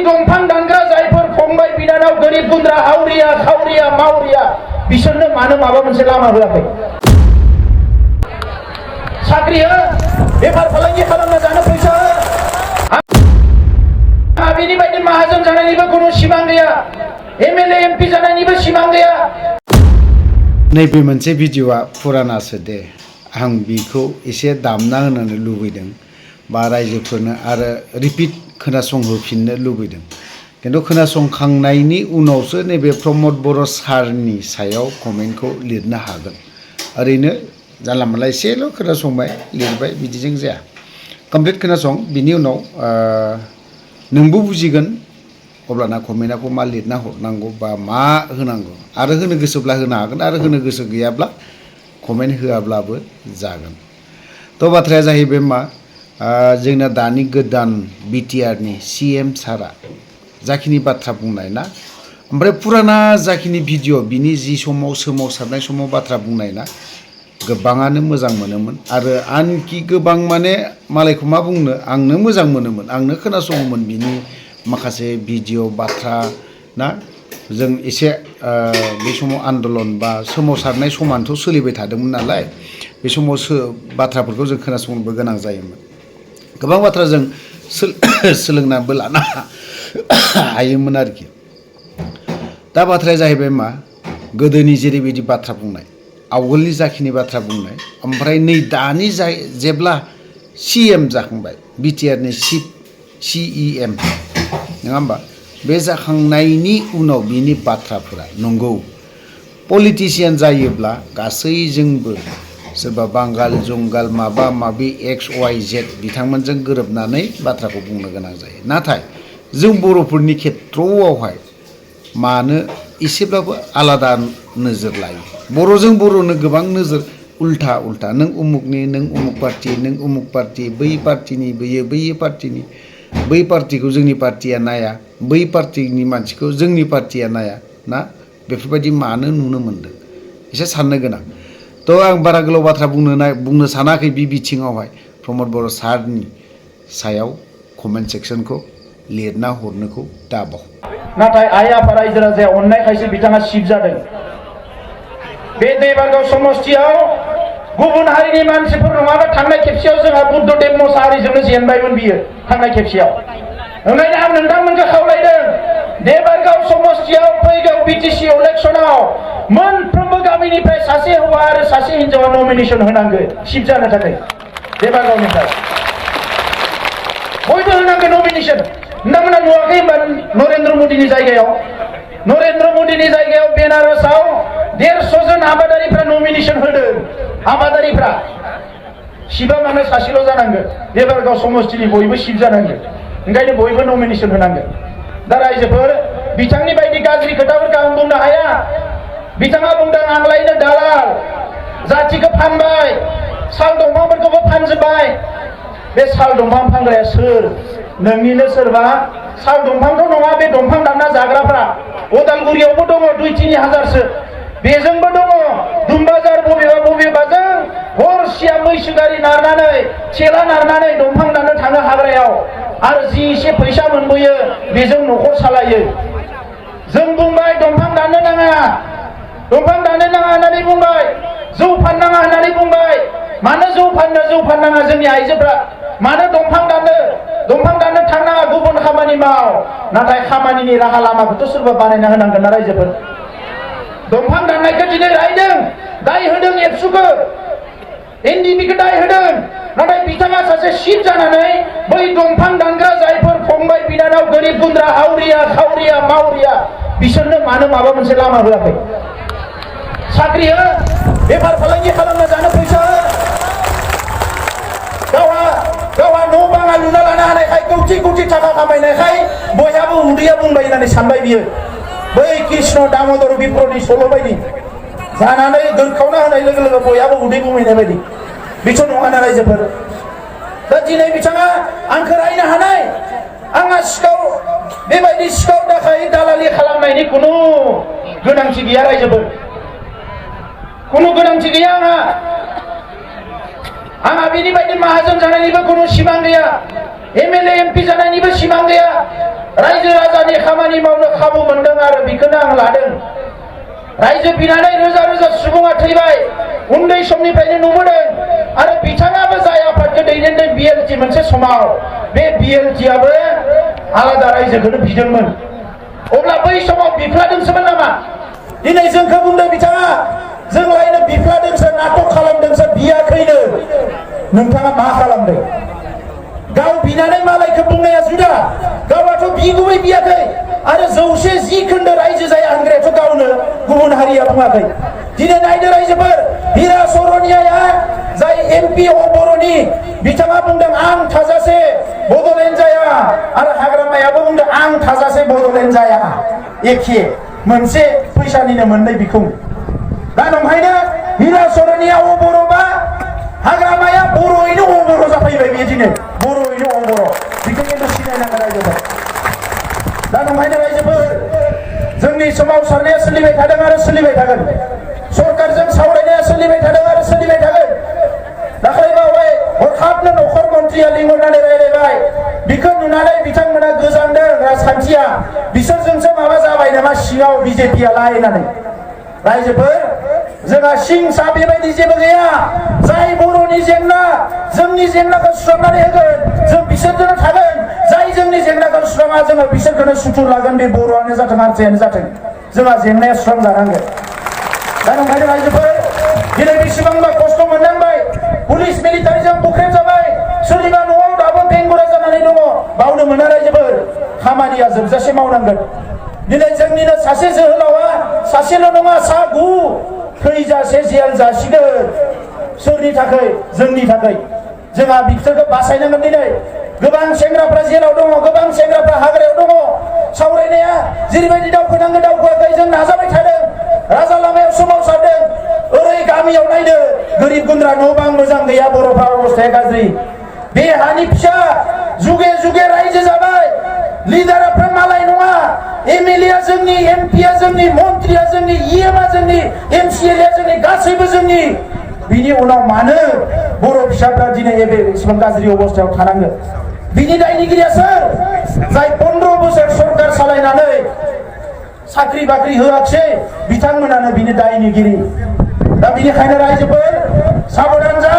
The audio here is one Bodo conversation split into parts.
दंफां दानग्रा जायफोर फंबाय बिनानाव गोरिब गुन्द्रा हावरिया खावरिया मावरिया बिसोरनो मानो माबा मोनसे लामा होआखै? साख्रि हो, बेफार फालांगि खालामना जानो फैसा हो। बेनि बायदि माहाजोन जानायनिबो खुनु सिमां गैया, एमएलए एमपि जानायनिबो सिमां गैया। नैबे मोनसे भिडिअआ फुरानासो दे, आं बिखौ एसे दामना होनो लुबैदों बा रायजोफोरनो आरो रिपिट खोनासंहोफिननो लुबैदों। किन्तु खोनासंखांनायनि उनावसो नैबे प्रमद बर' सारनि सायाव कमेन्टखौ लिरनो हागोन। ओरैनो जानला मोनला एसेल' खोनासंबाय लिरबाय बिदिजों जाया। कमप्लिट खोनासं, बिनि उनाव नोंबो बुजिगोन अब्लाना कमेन्टखौ मा लिरना हरनांगौ बा मा होनांगौ। आरो होनो गोसोब्ला होनो हागोन, आरो होनो गोसो गैयाब्ला कमेन्ट होआब्लाबो जागोन। थ' बाथ्राया जाहैबाय मा, जोंना दानि गोदान बिटिआरनि सिएम सारा जाखिनि बाथ्रा बुंनाय ना, ओमफ्राय फुराना जाखिनि भिडिअ बिनि जि समाव सोमावसारनाय समाव बाथ्रा बुंनाय ना, गोबाङानो मोजां मोनोमोन। आरो आनखि गोबां माने मालायखौ मा बुंनो, आंनो मोजां मोनोमोन, आंनो खोनासङोमोन बिनि माखासे भिडिअ बाथ्रा ना। जों एसे बे समाव आन्दलन बा सोमावसारनाय समानोथ' सोलिबाय थादोंमोन नालाय, बे समाव बाथ्राफोरखौ जों खोनासंनोबो गोनां जायोमोन। गोबां बाथ्रा जों सोलोंनाबो लानो हायोमोन आरोखि। दा बाथ्राया जाहैबाय मा, गोदोनि जेरैबायदि बाथ्रा बुंनाय, आवगोलनि जाखिनि बाथ्रा बुंनाय, ओमफ्राय नै दानि जेब्ला सिएम जाखांबाय, बिटिआरनि सिइएम नङा होमबा, बे जाखांनायनि उनाव बिनि बाथ्राफोरा नंगौ। पलिटिसियान जायोब्ला गासैजोंबो सोरबा बांगाल जुंगाल माबा माबि XYZ बिथांमोनजों गोरोबनानै बाथ्राखौ बुंनो गोनां जायो। नाथाय जों बर'फोरनि खेथ्रआवहाय मानो एसेब्लाबो आलादा नोजोर लायो। बर'जों बर'नो गोबां नोजोर उल्था नों उमुकनि, नों उमुक पार्टि, नों उमुक पार्टि, बै पार्टिनि बैयो बै पार्टिनि, बै पार्टिखौ जोंनि पार्टिया नाया, बै पार्टिनि मानसिखौ जोंनि पार्टिया नाया ना, बेफोरबायदि मानो नुनो मोनदों? एसे साननो गोनां। थ' आं बारा गोलाव बाथ्रा बुंनो सानाखै बे बिथिङावहाय। प्रमद बर' सारनि सायाव कमेन्ट सेक्सनखौ लिरना हरनोखौ दाबाव। नाथाय आइ आफा रायजो राजाया अननायखायसो बिथाङा सिट जादों। बे देबारगाव समस्तियाव गुबुन हारिनि मानसिफोर नङाबा थांनाय खेबसेयाव जोंहा बुद्धदेब मोसाहारिजोंनो जेनबायमोन बियो थांनाय खेबसेयाव। ओंखायनो आं नोंथांमोनखौ खावलायदों, देबारगाव समस्तियाव फैगौ बिटिसि इलेक्सनाव मोनफ्रोमबो गामिनिफ्राय सासे हौवा आरो सासे हिनजावा नमिनेसन होनांगोन सिट जानो थाखाय। देबारगावनिफ्राय बयबो होनांगोन नमिनेसन। नोंथांमोना नुवाखै होनबा नरेन्द्र मदिनि जायगायाव बेनारसआव 150 जन आबादारिफ्रा नमिनेसन होदों। आबादारिफ्रा सिबा मानो सासेल' जानांगोन, देबारगाव समस्तिनि बयबो सिट जानांगोन। ओंखायनो बयबो नमिनेसन होनांगोन। दा रायजोफोर, बिथांनि बायदि गाज्रि खोथाफोरखौ आं बुंनो हाया। बिथाङा बुंदों आंलायनो दालाल, जाथिखौ फानबाय, साल दंफांफोरखौबो फानजोब्बाय। बे साल दंफां फानग्राया सोर? नोंनिनो सोरबा साल दंफांथ' नङा, बे दंफां दानना जाग्राफ्रा उदालगुरियावबो दङ 2-3 हाजारसो, बेजोंबो दङ। दुमबाजार बबेबाजों हरसिया मैसो गारि नारनानै थेला नारनानै दंफां दाननो थाङो हाग्रायाव, आरो जि एसे फैसा मोनबोयो बेजों न'खर सालायो। जों बुंबाय दंफां दाननो नाङा होननानै बुंबाय, जौ फाननाङा होननानै बुंबाय। मानो जौ फाननाङा जोंनि आइजोफ्रा? मानो दंफां दाननो थांनाङा, गुबुन खामानि माव। नाथाय खामानिनि राहा लामाखौथ' सोरबा बानायना होनांगोन ना रायजोफोर। दंफां दाननायखौ दिनै रायदों, दाय होदों, एबसुखौ एनडिपिखौ दाय होदों। नाथाय बिथाङा सासे सिट जानानै बै दंफां दानग्रा जायफोर फंबाय बिनानाव गोरिब गुन्द्रा हावरिया खावरिया मावरिया बिसोरनो मानो माबा मोनसे लामा होआखै? साख्रि हो, बेफार फालांगि खालामना जानो फैसा हो। गावहा न' बाङा लुना लानो हानायखाय, कौटि थाखा खामायनायखाय बयहाबो उदैया बुंबाय होननानै सानबाय बियो। बै कृष्ण दामोदर बिप्रनि सल' बायदि जानानै दोरखावना होनाय लोगो लोगो बयहाबो उदै बुंहैनाय बायदि। बेथ' नङाना रायजोफोर। दा दिनै बिथाङा आंखौ रायनो हानाय, आंहा बेबायदि सिखाव दाखाय दालालि खालामनायनि खुनु गोनांथि गैया रायजोफोर, खुनु गोनांथि गैया। आंहा बेनि बायदि माहाजोन जानायनिबो खुनु सिमां गैया, एमएलए एमपि जानायनिबो सिमां गैया। रायजो खामानि मावनो खाबु मोनदों आरो बेखौनो आं लादों। रायजो बिनानै रोजा रोजा सुबुङा थैबाय, उन्दै समनिफ्रायनो नुबोदों आरो बिथाङाबो जाय आफादखौ दैदेनदों बिएलटि मोनसे समाव, बे बिएलटिआबो आलादा रायजोखौनो बिदोंमोन। अब्ला बै समाव बिफ्लादोंसोमोन नामा? दिनै जोंखौ बुंदों बिथाङा जोंलायनो बिफ्लादोंसो, नाटक खालामदोंसो, बियाखैनो। नोंथाङा मा खालामदों? गाव बिनानै मालायखौ बुंनाया जुदा, गावआथ' बिगुबै बियाखै आरो 110 खोन्दो रायजो जाया होनग्रायाथ' गावनो, गुबुन हारिया बुङाखै। दिनै नायदो रायजोफोर, हिरा सरनियाया जाय एमपि बर'नि, बिथाङा बुंदों आं थाजासे बड'लेण्ड जाया, आरो हाग्रामायाबो बुंदों आं थाजासे बड'लेण्ड जाया। एखे मोनसे फैसानिनो मोननै बिखुं। दा नंखायनो हिरा सरनिया बर'बा हाग्रामाया बर'यैनो बर' जाफैबाय। बे दिनै बर'यैनो बर', बेखौ खिन्थु सिनायनांगोन रायजोफोर। दा नंखायनो रायजोफोर, जोंनि सोमावसारनाया सोलिबाय थादों आरो सोलिबाय थागोन। सरकारजों सावरायनाया सोलिबाय थादों आरो सोलिबाय थागोन। दाख्लैबावै हरखाबनो नखर मन्थ्रिया लिंहरनानै रायलायबाय। बेखौ नुनानै बिथांमोना गोजांदों राजखान्थिया, बिसोरजोंसो माबा जाबाय नामा सिङाव बिजेपिया लायनानै। रायजोफोर, जोंहा सिंसा बेबायदि जेबो गैया। जाय बर'नि जेंना, जोंनि जेंनाखौ सुस्रांनानै होगोन, जों बिसोरजोंनो थागोन। जाय जोंनि जेंनाखौ सुस्राङा, जोङो बिसोरखौनो सुथुर लागोन। बे बर'आनो जाथों हारसायानो जाथों, जोंहा जेंनाया सुस्रांजानांगोन। दा नंखायनो रायजोफोर, दिनै बेसेबांबा खस्थ' मोननांबाय, पुलिस मिलिटारिजों बुख्रेब जाबाय, सोरनिबा न'आव दाबो बेंगुरा जानानै दङ। बावनो मोना रायजोफोर, खामानिया जोबजासे मावनांगोन। दिनै जोंनिनो सासे जोहोलावा सासेल' नङा, 9 थैजासे जेल जासिगोन। सोरनि थाखाय? जोंनि थाखाय। जोंहा बिसोरखौ बासायनांगोन। दिनै गोबां सेंग्राफ्रा जेलाव दङ, गोबां सेंग्राफ्रा हाग्रायाव दङ। सावरायनाया जेरैबायदि दावखोनांगौ दावखोआखै, जों नाजाबाय थादों। राजा लामायाव सोमावसारदों। ओरै गामियाव नायदो, गोरिब गुन्द्रा न' बां मोजां गैया, बर'फ्रा अबस्थाया गाज्रि। बे हानि फिसा जुगे जुगे रायजो जाबाय। लिडारफ्रा मालाय नङा, एमएलए जोंनि, एमपिया जोंनि, मन्त्रिया जोंनि, इएमआ जोंनि, एमसिएलए जोंनि, गासैबो जोंनि। बिनि उनाव मानो बर' फिसाफ्रा दिनै एसेबां गाज्रि अबस्थायाव थानाङो? बिनि दायनिगिरिया सोर? जाय 15 बोसोर सरकार सालायनानै साख्रि बाख्रि होआखै, बिथांमोनानो बिनि दायनिगिरि। दा बिनिखायनो रायजोफोर साबधान जा।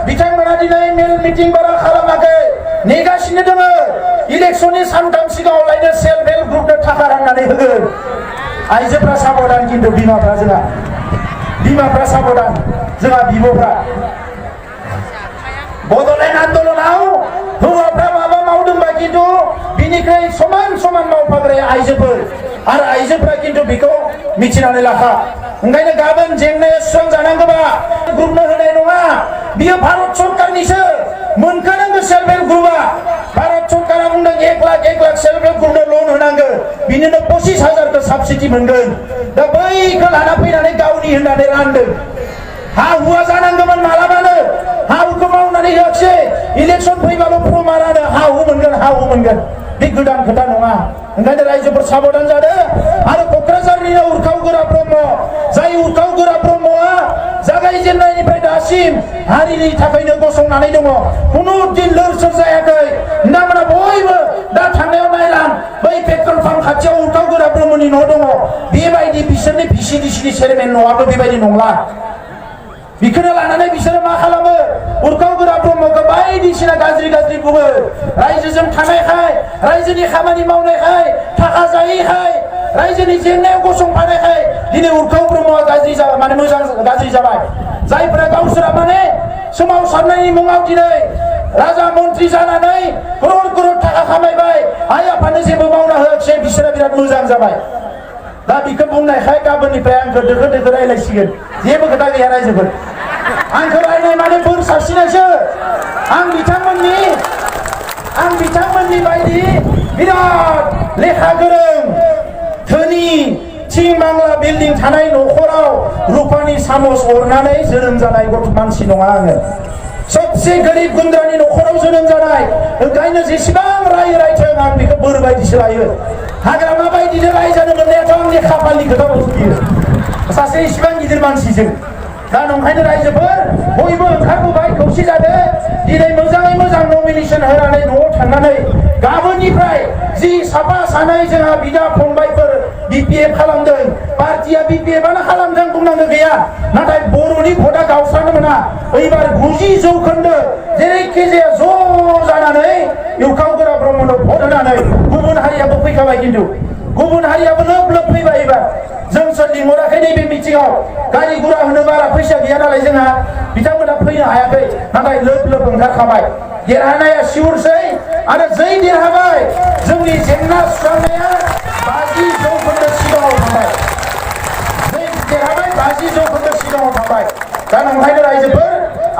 बिथांमोना दिनै मेल मिटिं बारा खालामाखै, नेगासिनो दङ। इलेक्सननि सानथाम सिगाङावलायनो सेल्फ हेल्प ग्रुपनो थाखा राननानै होगोन। आइजोफ्रा साबधान, खिन्थु बिमाफ्रा जोंहा, बिमाफ्रा साबधान, जोंहा बिब'फ्रा। बड'लेण्ड आन्दलनाव हौवाफ्रा माबा मावदोंबा खिन्थु बिनिख्रुइ समान समान मावफाग्राया आइजोफोर, आरो आइजोफ्रा खिन्थु बेखौ मिथिनानै लाखा। ओंखायनो गाबोन जेंनाया सुस्रांजानांगौबा ग्रुपनो होनाय नङा, बियो भारत सरकारनिसो। मोनखानांगौ सेल्फ हेल्प ग्रुपआ। भारत सरकारा बुंदों 1 लाख सेल्फ हेल्प ग्रुपनो लन होनांगौ, बिनिनो 25,000 साबसिडि मोनगोन। दा बैखौ लाना फैनानै गावनि होननानै रानदों। हा हुआ जानांगौमोन मालाबानो, हा हुखौ मावनानै होआखिसै। इलेक्सन फैबाल' प्रमारानो हा हु मोनगोन, हा हु मोनगोन। बे गोदान खोथा नङा। ओंखायनो रायजोफोर साबधान जादों। आरो क'क्राझारनिनो उरखाव गोरा ब्रह्म, जाय उरखाव गोरा ब्रह्मआ जागायजेननायनिफ्राय दासिम हारिनि थाखायनो गसंनानै दङ, खुनु दिन लोरसोर जायाखै। नोंथांमोना बयबो दा थांनायाव नायलां, बै पेट्रल पाम्प खाथियाव उरखाव गोरा ब्रह्मनि न' दङ। बेबायदि बिसोरनि भिसिडिसिनि चेयारमेन न'आबो बेबायदि नंला। बेखौनो लानानै बिसोरो मा खालामो? उरखाव गोरा ब्रह्मखौ बायदिसिना गाज्रि गाज्रि बुङो। रायजोजों थानायखाय, रायजोनि खामानि मावनायखाय, थाखा जायैखाय, रायजोनि जेंनायाव गसंफानायखाय दिनै उरखाव ब्रह्मआ गाज्रि जाबाय, माने मोजां गाज्रि जाबाय। जायफोरा गावसोरा माने सोमावसारनायनि मुङाव दिनै राजा मन्त्रि जानानै करोड़ करोड़ थाखा खामायबाय, आइ आफानो जेबो मावना होआखिसै, बिसोरा बिराद मोजां जाबाय। दा बेखौ बुंनायखाय गाबोननिफ्राय आंखौ दोखो दोखो रायलायसिगोन। जेबो खोथा गैया रायजोफोर, आंखौ रायलाय माने बोर सारसिनायसो। आं बिथांमोननि बायदि बिराद लेखा गोरों, धोनि, थिं बांला बिल्डिं थानाय न'खराव रुपानि सामस अरनानै जोनोम जानाय गथ' मानसि नङा आङो। सबसे गोरिब गुन्द्रानि न'खराव जोनोम जानाय। ओंखायनो जेसेबां रायथों आं बेखौ बोर बायदिसो लायो। हाग्रामा बायदिनो रायजानो मोननायाथ' आंनि खाफालनि खोथा बावसो बियो। सासे इसिबां गिदिर मानसिजों दा नंखायनो रायजोफोर बयबो ओंखारबोबाय खौसे जादो दिनै मोजाङै मोजां नमिनेसन होनानै न'आव थांनानै गाबोननिफ्राय जि साफा सानै जोंहा बिदा फंबायफोर बिपिएफ खालामदों पार्टिया बिपिएफआनो खालामदों बुंनांगौ गैया नाथाय बर'नि भटआ गावस्रानो मोना एबार 90% जेरैखि जाया ज' जानानै इउखावगोरा ब्रह्मनो भट होनानै गुबुन हारियाबो फैखाबाय खिन्थु गुबुन हारियाबो लोब लोब फैबाय एबार जोंसो लिंहराखै नैबे मिटिंआव गारि गुरा होनो बारा फैसा गैया नालाय जोंहा बिथांमोना फैनो हायाखै नाथाय लोब लोब ओंखारखाबाय देरहानाया सिउरसै आरो जै देरहाबाय जोंनि जेंना सुस्रांनाया 50% सिगाङाव थांबाय जै देरहाबाय 50% सिगाङाव थांबाय दा नंखायनो रायजोफोर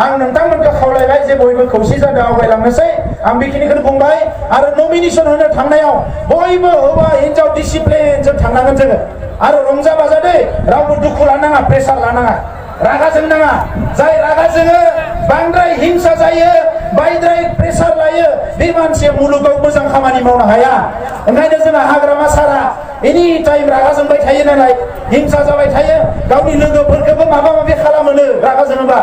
आं नोंथांमोनखौ खावलायबाय जे बयबो खौसे जादों आवगायलांनोसै आं बेखिनिखौनो बुंबाय आरो नमिनेसन होनो थांनायाव बयबो हौवा हिन्जाव डिसिप्लिनजों थांनांगोन जोङो आरो रंजा बाजा दै रावबो दुखु लानाङा प्रेसार लानाङा रागा जोंनाङा जाय रागा जोङो बांद्राय हिंसा जायो बांद्राय प्रेसार लायो बे मानसिया मुलुगाव मोजां खामानि मावनो हाया ओंखायनो जोंहा हाग्रामा सारा एनि टाइम रागा जोंबाय थायो नालाय हिंसा जाबाय थायो गावनि लोगोफोरखौबो माबा माबि खालामोनो रागा जोङोबा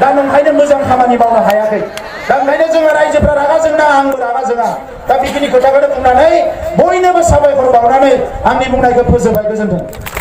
दा नंखायनो मोजां खामानि मावनो हायाखै दा ओंखायनो जोङो रायजोफ्रा रागा जोंना आंबो रागा जोङा दा बेखिनि खोथाखौनो बुंनानै बयनोबो साबायखर बावनानै आंनि बुंनायखौ फोजोबबाय गोजोन्थों।